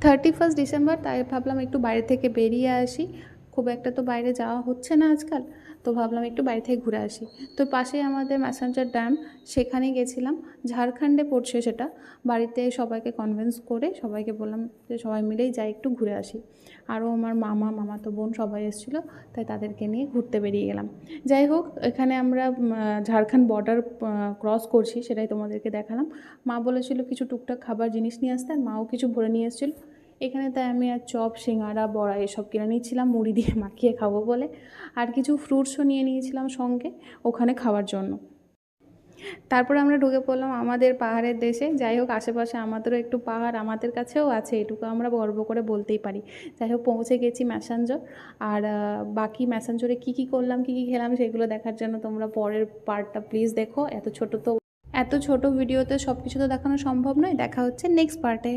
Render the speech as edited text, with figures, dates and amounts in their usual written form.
31 December, তাই ভাবলাম একটু বাইরে থেকে বেরিয়ে আসি। খুব একটা তো বাইরে যাওয়া হচ্ছে না আজকাল, তো ভাবলাম একটু বাইরে থেকে ঘুরে আসি। তো পাশেই আমাদের ম্যাসাঞ্জার ড্যাম, সেখানে গেছিলাম। ঝাড়খণ্ডে পড়ছে সেটা। বাড়িতে সবাইকে কনভিন্স করে সবাইকে বললাম যে সবাই মিলেই যাই, একটু ঘুরে আসি। আরও আমার মামাতো বোন সবাই এসেছিলো, তাই তাদেরকে নিয়ে ঘুরতে বেরিয়ে গেলাম। যাই হোক, এখানে আমরা ঝাড়খণ্ড বর্ডার ক্রস করছি, সেটাই তোমাদেরকে দেখালাম। মা বলেছিল কিছু টুকটাক খাবার জিনিস নিয়ে আসতে, আর মাও কিছু ভরে নিয়ে এসেছিলো এখানে। তাই আমি আর চপ, সিঙ্গাড়া, বড়া এসব কিনে নিয়েছিলাম মুড়ি দিয়ে মাখিয়ে খাবো বলে। আর কিছু ফ্রুটসও নিয়ে নিয়েছিলাম সঙ্গে ওখানে খাওয়ার জন্য। তারপর আমরা ঢুকে পড়লাম আমাদের পাহাড়ের দেশে। যাই হোক, আশেপাশে আমাদেরও একটু পাহাড় আমাদের কাছেও আছে, এটুকু আমরা গর্ব করে বলতেই পারি। যাই হোক, পৌঁছে গেছি ম্যাসাঞ্জোর। আর বাকি ম্যাসাঞ্জোরে কী কী করলাম, কী কী খেলাম, সেগুলো দেখার জন্য তোমরা পরের পার্টটা প্লিজ দেখো। এত ছোট ভিডিওতে সব কিছু তো দেখানো সম্ভব নয়। দেখা হচ্ছে নেক্সট পার্টে।